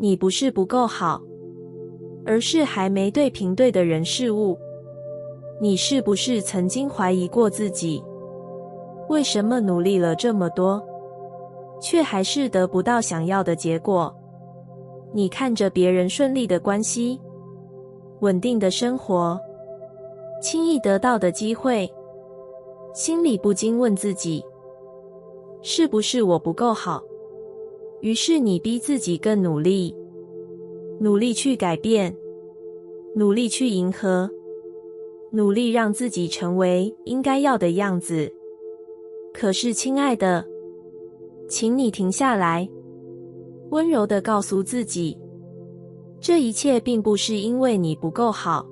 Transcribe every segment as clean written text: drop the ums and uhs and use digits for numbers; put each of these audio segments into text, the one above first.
你不是不够好，而是还没对平对的人事物。你是不是曾经怀疑过自己？为什么努力了这么多，却还是得不到想要的结果？你看着别人顺利的关系、稳定的生活、轻易得到的机会，心里不禁问自己，是不是我不够好？于是你逼自己更努力，努力去改变，努力去迎合，努力让自己成为应该要的样子。可是亲爱的，请你停下来，温柔地告诉自己，这一切并不是因为你不够好，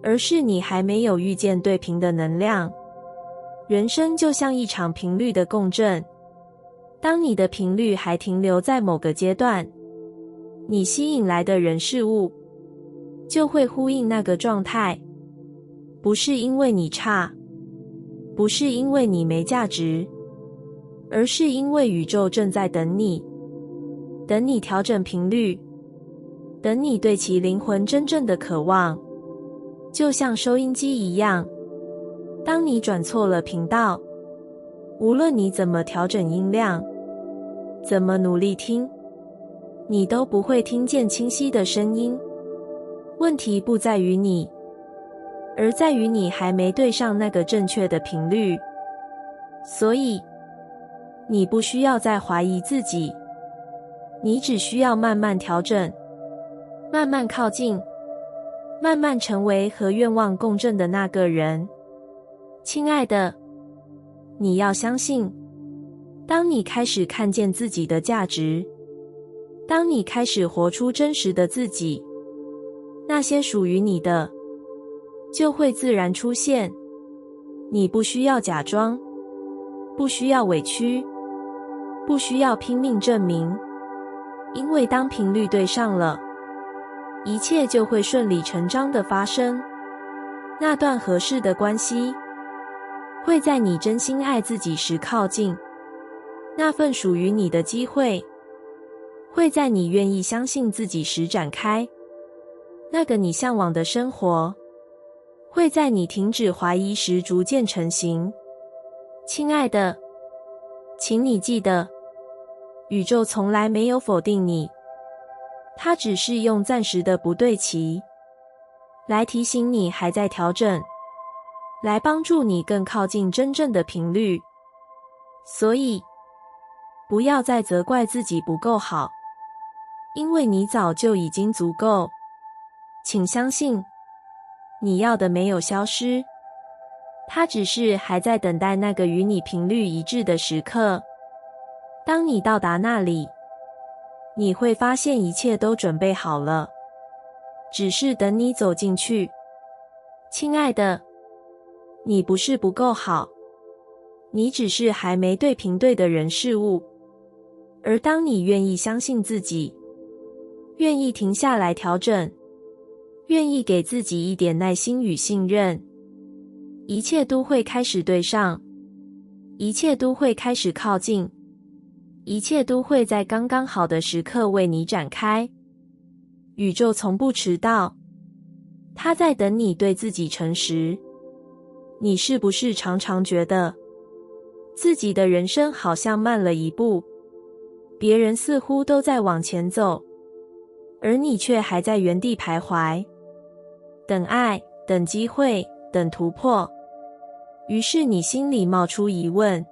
而是你还没有遇见对频的能量。人生就像一场频率的共振，当你的频率还停留在某个阶段，你吸引来的人事物就会呼应那个状态。不是因为你差，不是因为你没价值，而是因为宇宙正在等你，等你调整频率，等你对其灵魂真正的渴望。就像收音机一样，当你转错了频道，无论你怎么调整音量，怎么努力听，你都不会听见清晰的声音。问题不在于你，而在于你还没对上那个正确的频率。所以，你不需要再怀疑自己，你只需要慢慢调整，慢慢靠近，慢慢成为和愿望共振的那个人。亲爱的，你要相信，当你开始看见自己的价值，当你开始活出真实的自己，那些属于你的就会自然出现。你不需要假装，不需要委屈，不需要拼命证明，因为当频率对上了，一切就会顺理成章地发生。那段合适的关系会在你真心爱自己时靠近，那份属于你的机会会在你愿意相信自己时展开，那个你向往的生活会在你停止怀疑时逐渐成型。亲爱的，请你记得，宇宙从来没有否定你，它只是用暂时的不对齐来提醒你还在调整，来帮助你更靠近真正的频率。所以，不要再责怪自己不够好，因为你早就已经足够。请相信，你要的没有消失，它只是还在等待那个与你频率一致的时刻。当你到达那里，你会发现一切都准备好了，只是等你走进去。亲爱的，你不是不够好，你只是还没对频对的人事物。而当你愿意相信自己，愿意停下来调整，愿意给自己一点耐心与信任，一切都会开始对上，一切都会开始靠近，一切都会在刚刚好的时刻为你展开。宇宙从不迟到，它在等你对自己诚实。你是不是常常觉得自己的人生好像慢了一步，别人似乎都在往前走，而你却还在原地徘徊，等爱，等机会，等突破？于是你心里冒出疑问，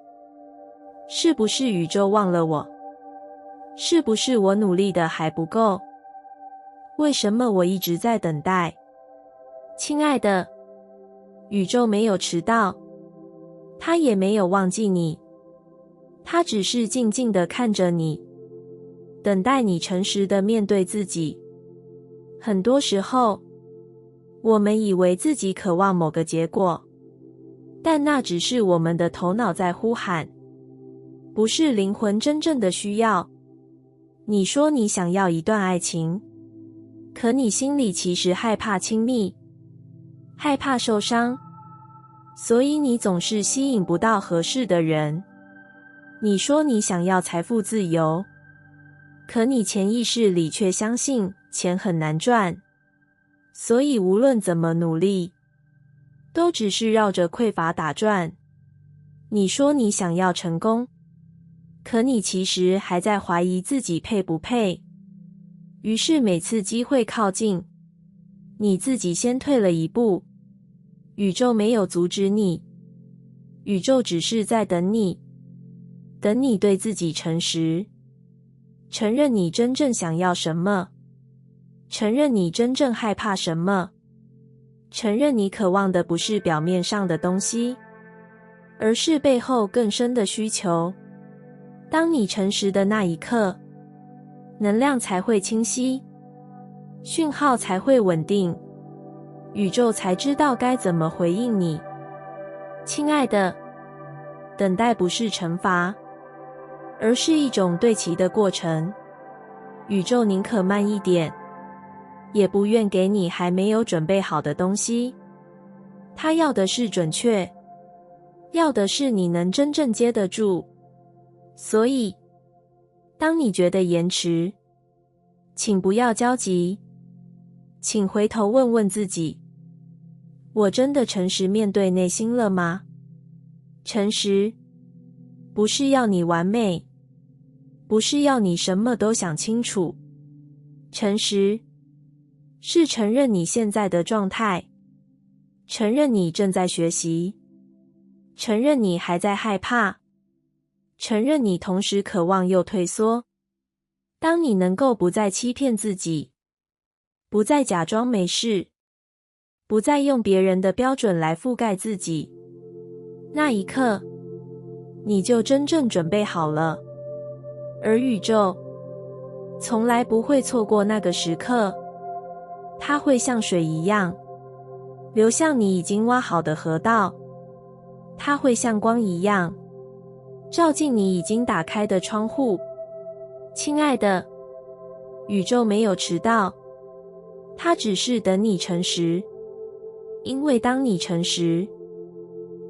是不是宇宙忘了我？是不是我努力的还不够？为什么我一直在等待？亲爱的，宇宙没有迟到，它也没有忘记你，它只是静静地看着你，等待你诚实地面对自己。很多时候，我们以为自己渴望某个结果，但那只是我们的头脑在呼喊，不是灵魂真正的需要。你说你想要一段爱情，可你心里其实害怕亲密，害怕受伤，所以你总是吸引不到合适的人。你说你想要财富自由，可你潜意识里却相信钱很难赚，所以无论怎么努力，都只是绕着匮乏打转。你说你想要成功，可你其实还在怀疑自己配不配。于是每次机会靠近，你自己先退了一步。宇宙没有阻止你，宇宙只是在等你，等你对自己诚实，承认你真正想要什么，承认你真正害怕什么，承认你渴望的不是表面上的东西，而是背后更深的需求。当你诚实的那一刻，能量才会清晰，讯号才会稳定，宇宙才知道该怎么回应你。亲爱的，等待不是惩罚，而是一种对齐的过程。宇宙宁可慢一点，也不愿给你还没有准备好的东西。它要的是准确，要的是你能真正接得住。所以，当你觉得延迟，请不要焦急，请回头问问自己，我真的诚实面对内心了吗？诚实，不是要你完美，不是要你什么都想清楚。诚实，是承认你现在的状态，承认你正在学习，承认你还在害怕，承认你同时渴望又退缩。当你能够不再欺骗自己，不再假装没事，不再用别人的标准来覆盖自己，那一刻，你就真正准备好了。而宇宙从来不会错过那个时刻，它会像水一样流向你已经挖好的河道，它会像光一样照进你已经打开的窗户。亲爱的，宇宙没有迟到，它只是等你诚实。因为当你诚实，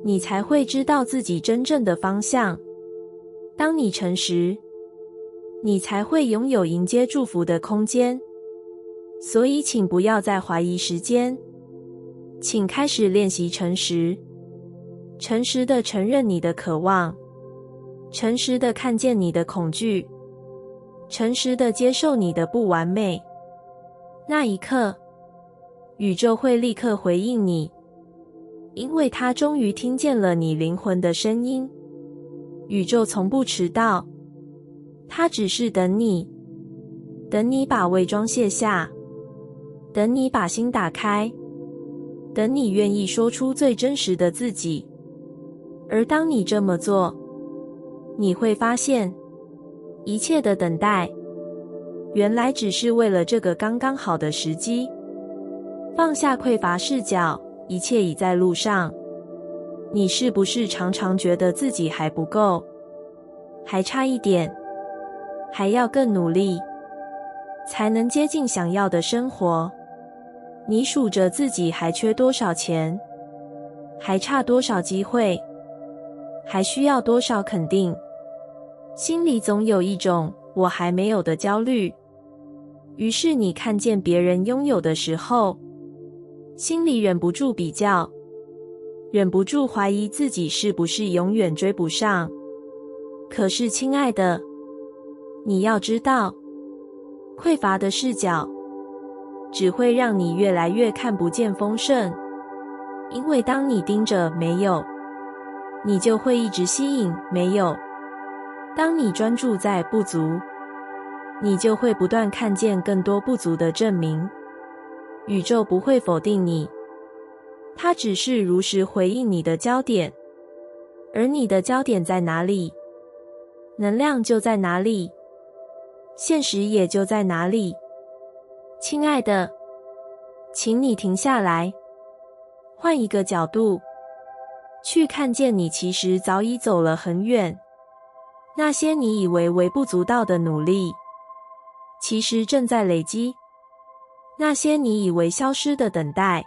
你才会知道自己真正的方向。当你诚实，你才会拥有迎接祝福的空间。所以请不要再怀疑时间，请开始练习诚实。诚实地承认你的渴望，诚实地看见你的恐惧，诚实地接受你的不完美。那一刻，宇宙会立刻回应你，因为它终于听见了你灵魂的声音。宇宙从不迟到，它只是等你，等你把伪装卸下，等你把心打开，等你愿意说出最真实的自己。而当你这么做，你会发现，一切的等待，原来只是为了这个刚刚好的时机。放下匮乏视角，一切已在路上。你是不是常常觉得自己还不够，还差一点，还要更努力，才能接近想要的生活？你数着自己还缺多少钱，还差多少机会，还需要多少肯定，心里总有一种我还没有的焦虑。于是你看见别人拥有的时候，心里忍不住比较，忍不住怀疑自己是不是永远追不上。可是亲爱的，你要知道，匮乏的视角只会让你越来越看不见丰盛。因为当你盯着没有，你就会一直吸引没有。当你专注在不足，你就会不断看见更多不足的证明。宇宙不会否定你，它只是如实回应你的焦点。而你的焦点在哪里，能量就在哪里，现实也就在哪里。亲爱的，请你停下来，换一个角度，去看见你其实早已走了很远。那些你以为微不足道的努力，其实正在累积。那些你以为消失的等待，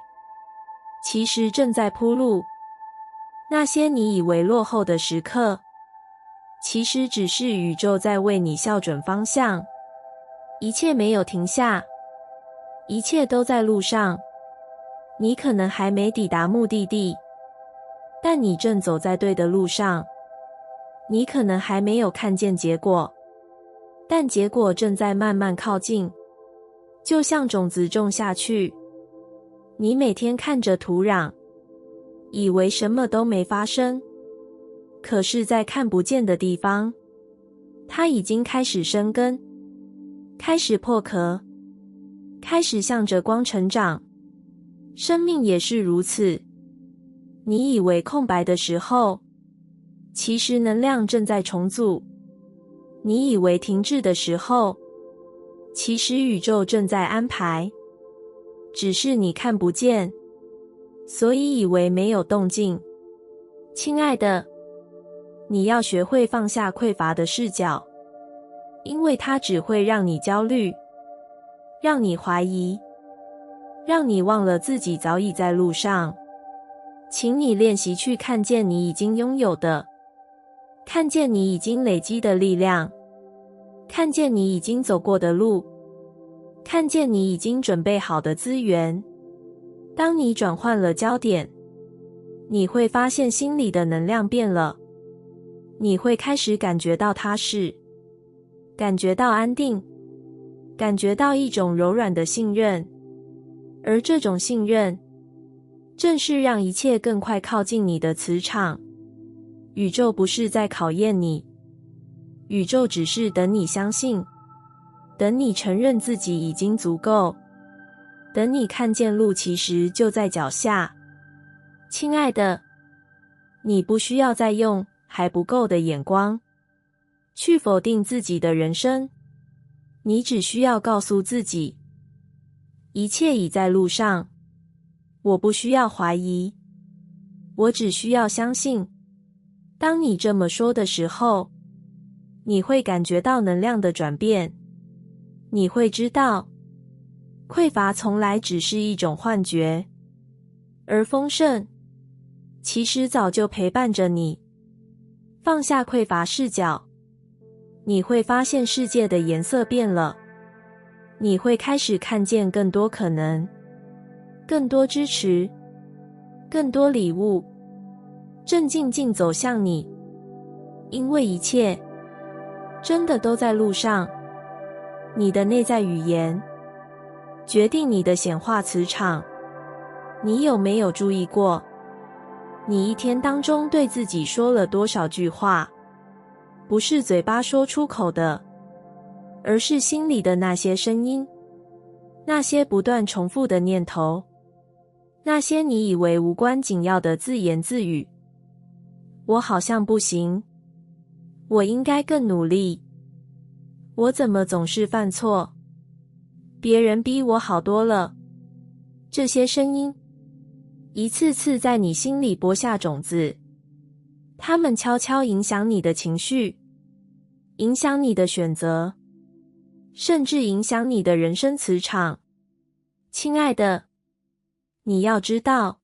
其实正在铺路。那些你以为落后的时刻，其实只是宇宙在为你校准方向。一切没有停下，一切都在路上。你可能还没抵达目的地，但你正走在对的路上。你可能还没有看见结果，但结果正在慢慢靠近，就像种子种下去。你每天看着土壤，以为什么都没发生，可是在看不见的地方，它已经开始生根，开始破壳，开始向着光成长。生命也是如此。你以为空白的时候，其实能量正在重组。你以为停滞的时候，其实宇宙正在安排，只是你看不见，所以以为没有动静。亲爱的，你要学会放下匮乏的视角，因为它只会让你焦虑，让你怀疑，让你忘了自己早已在路上。请你练习去看见你已经拥有的，看见你已经累积的力量，看见你已经走过的路，看见你已经准备好的资源。当你转换了焦点，你会发现心里的能量变了，你会开始感觉到踏实，感觉到安定，感觉到一种柔软的信任。而这种信任，正是让一切更快靠近你的磁场。宇宙不是在考验你，宇宙只是等你相信，等你承认自己已经足够，等你看见路其实就在脚下。亲爱的，你不需要再用还不够的眼光去否定自己的人生，你只需要告诉自己，一切已在路上。我不需要怀疑，我只需要相信。当你这么说的时候，你会感觉到能量的转变，你会知道，匮乏从来只是一种幻觉，而丰盛其实早就陪伴着你。放下匮乏视角，你会发现世界的颜色变了，你会开始看见更多可能，更多支持，更多礼物，正静静走向你。因为一切真的都在路上。你的内在语言决定你的显化磁场。你有没有注意过，你一天当中对自己说了多少句话？不是嘴巴说出口的，而是心里的那些声音，那些不断重复的念头，那些你以为无关紧要的自言自语。我好像不行，我应该更努力，我怎么总是犯错？别人比我好多了。这些声音一次次在你心里播下种子，它们悄悄影响你的情绪，影响你的选择，甚至影响你的人生磁场。亲爱的，你要知道，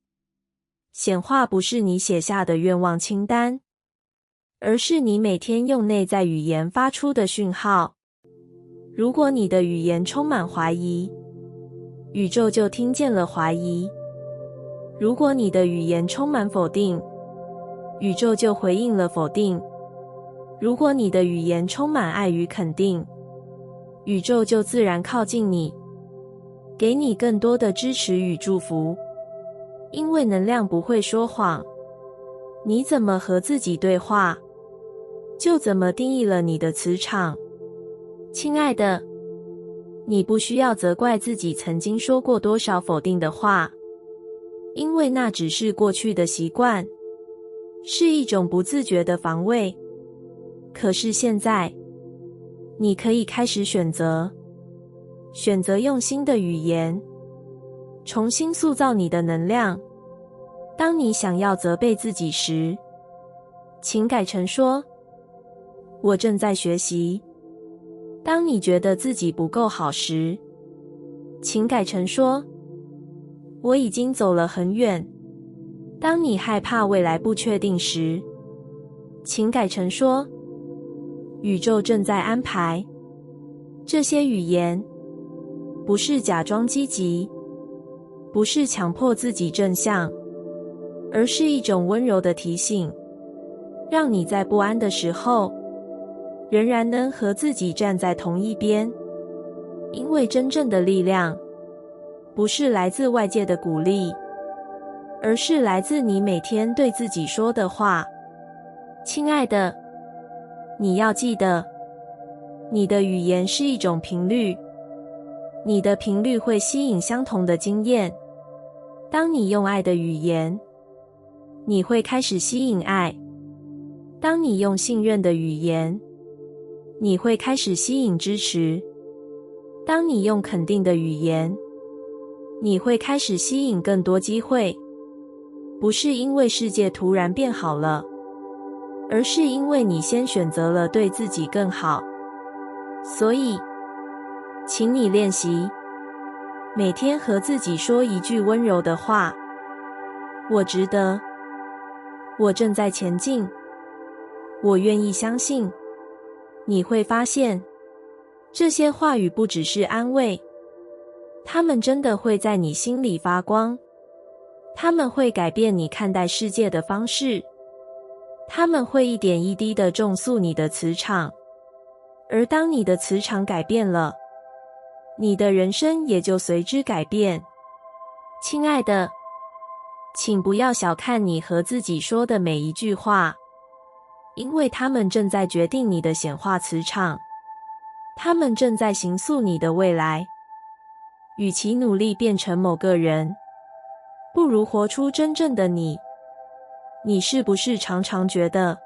显化不是你写下的愿望清单，而是你每天用内在语言发出的讯号。如果你的语言充满怀疑，宇宙就听见了怀疑；如果你的语言充满否定，宇宙就回应了否定；如果你的语言充满爱与肯定，宇宙就自然靠近你，给你更多的支持与祝福。因为能量不会说谎，你怎么和自己对话，就怎么定义了你的磁场。亲爱的，你不需要责怪自己曾经说过多少否定的话，因为那只是过去的习惯，是一种不自觉的防卫。可是现在，你可以开始选择用新的语言，重新塑造你的能量。当你想要责备自己时，请改成说：我正在学习。当你觉得自己不够好时，请改成说：我已经走了很远。当你害怕未来不确定时，请改成说：宇宙正在安排。这些语言不是假装积极，不是强迫自己正向，而是一种温柔的提醒，让你在不安的时候，仍然能和自己站在同一边。因为真正的力量，不是来自外界的鼓励，而是来自你每天对自己说的话。亲爱的，你要记得，你的语言是一种频率，你的频率会吸引相同的经验。当你用爱的语言，你会开始吸引爱；当你用信任的语言，你会开始吸引支持；当你用肯定的语言，你会开始吸引更多机会。不是因为世界突然变好了，而是因为你先选择了对自己更好。所以，请你练习，每天和自己说一句温柔的话：我值得，我正在前进，我愿意相信。你会发现，这些话语不只是安慰，它们真的会在你心里发光，它们会改变你看待世界的方式，它们会一点一滴地重塑你的磁场。而当你的磁场改变了，你的人生也就随之改变。亲爱的，请不要小看你和自己说的每一句话，因为它们正在决定你的显化磁场，它们正在形塑你的未来。与其努力变成某个人，不如活出真正的你。你是不是常常觉得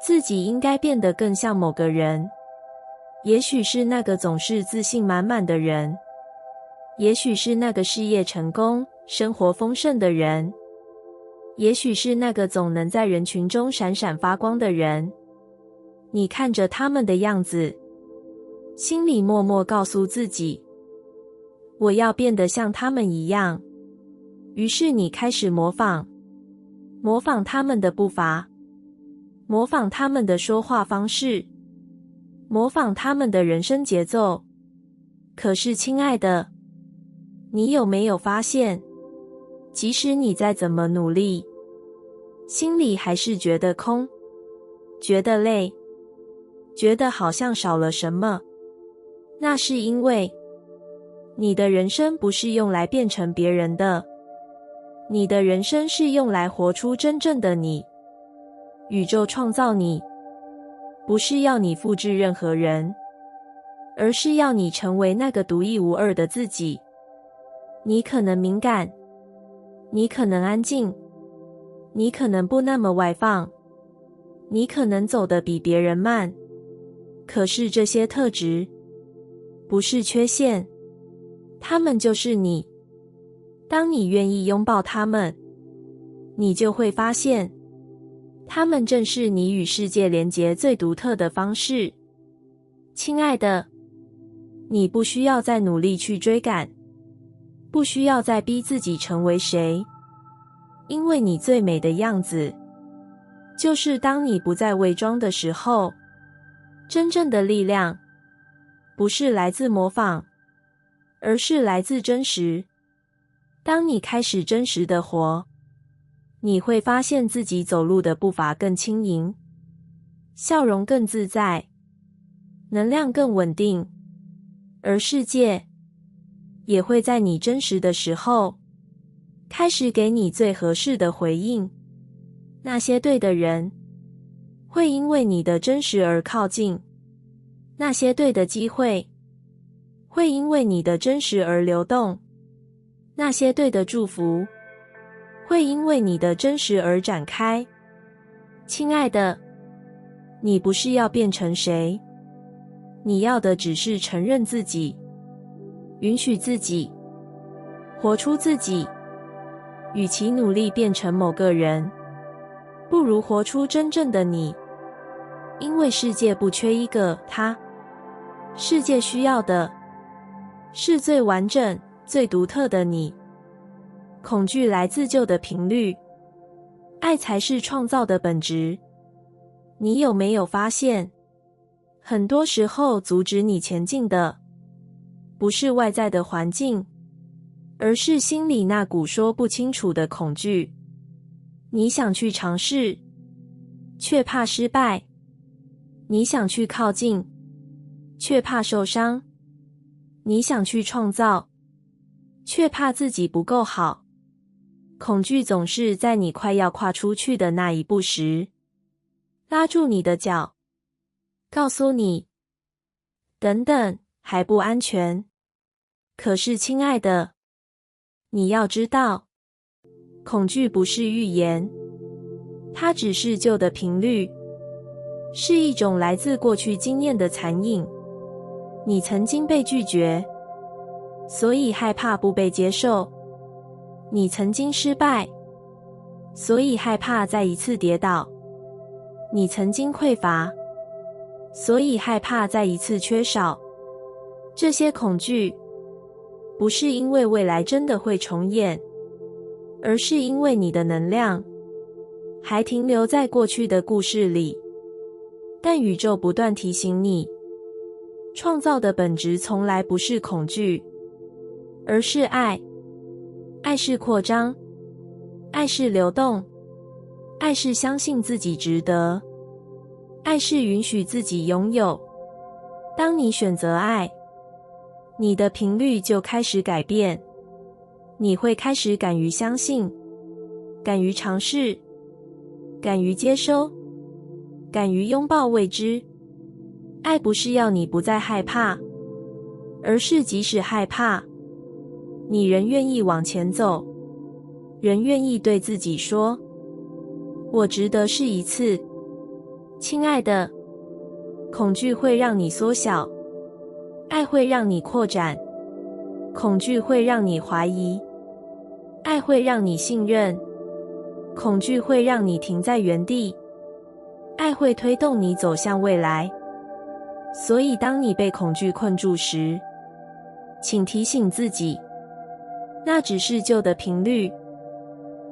自己应该变得更像某个人？也许是那个总是自信满满的人，也许是那个事业成功、生活丰盛的人，也许是那个总能在人群中闪闪发光的人。你看着他们的样子，心里默默告诉自己，我要变得像他们一样。于是你开始模仿他们的步伐，模仿他们的说话方式，模仿他们的人生节奏。可是，亲爱的，你有没有发现，即使你再怎么努力，心里还是觉得空，觉得累，觉得好像少了什么？那是因为你的人生不是用来变成别人的，你的人生是用来活出真正的你。宇宙创造你，不是要你复制任何人，而是要你成为那个独一无二的自己。你可能敏感，你可能安静，你可能不那么外放，你可能走得比别人慢，可是这些特质不是缺陷，它们就是你。当你愿意拥抱它们，你就会发现，它们正是你与世界连结最独特的方式。亲爱的，你不需要再努力去追赶，不需要再逼自己成为谁，因为你最美的样子，就是当你不再伪装的时候。真正的力量，不是来自模仿，而是来自真实。当你开始真实的活，你会发现自己走路的步伐更轻盈，笑容更自在，能量更稳定，而世界也会在你真实的时候，开始给你最合适的回应。那些对的人，会因为你的真实而靠近，那些对的机会，会因为你的真实而流动，那些对的祝福，会因为你的真实而展开。亲爱的，你不是要变成谁，你要的只是承认自己，允许自己，活出自己。与其努力变成某个人，不如活出真正的你。因为世界不缺一个他，世界需要的是最完整、最独特的你。恐惧来自旧的频率，爱才是创造的本质。你有没有发现，很多时候，阻止你前进的，不是外在的环境，而是心里那股说不清楚的恐惧。你想去尝试，却怕失败；你想去靠近，却怕受伤；你想去创造，却怕自己不够好。恐惧总是在你快要跨出去的那一步时，拉住你的脚，告诉你，等等，还不安全。可是，亲爱的，你要知道，恐惧不是预言，它只是旧的频率，是一种来自过去经验的残影。你曾经被拒绝，所以害怕不被接受；你曾经失败，所以害怕再一次跌倒；你曾经匮乏，所以害怕再一次缺少。这些恐惧，不是因为未来真的会重演，而是因为你的能量还停留在过去的故事里。但宇宙不断提醒你，创造的本质从来不是恐惧，而是爱。爱是扩张，爱是流动，爱是相信自己值得，爱是允许自己拥有。当你选择爱，你的频率就开始改变，你会开始敢于相信，敢于尝试，敢于接收，敢于拥抱未知。爱不是要你不再害怕，而是即使害怕，你仍愿意往前走，仍愿意对自己说，我值得试一次。亲爱的，恐惧会让你缩小，爱会让你扩展。恐惧会让你怀疑，爱会让你信任。恐惧会让你停在原地，爱会推动你走向未来。所以当你被恐惧困住时，请提醒自己，那只是旧的频率，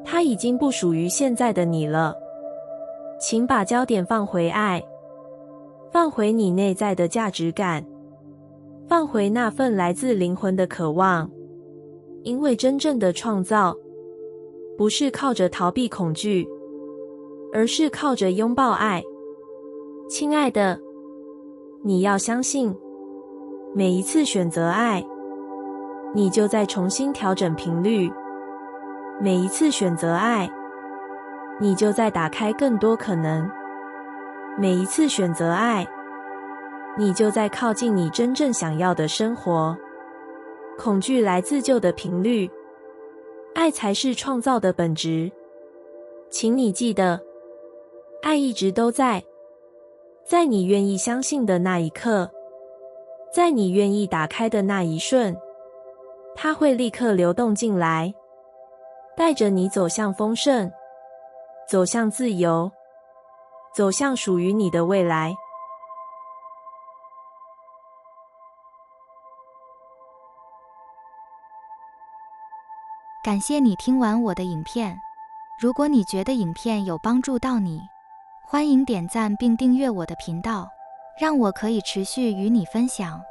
它已经不属于现在的你了。请把焦点放回爱，放回你内在的价值感，放回那份来自灵魂的渴望。因为真正的创造，不是靠着逃避恐惧，而是靠着拥抱爱。亲爱的，你要相信，每一次选择爱，你就在重新调整频率；每一次选择爱，你就在打开更多可能；每一次选择爱，你就在靠近你真正想要的生活。恐惧来自旧的频率，爱才是创造的本质。请你记得，爱一直都在，在你愿意相信的那一刻，在你愿意打开的那一瞬，它会立刻流动进来，带着你走向丰盛，走向自由，走向属于你的未来。感谢你听完我的影片。如果你觉得影片有帮助到你，欢迎点赞并订阅我的频道，让我可以持续与你分享。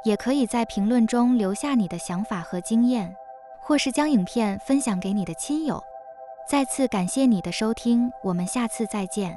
也可以在评论中留下你的想法和经验，或是将影片分享给你的亲友。再次感谢你的收听，我们下次再见。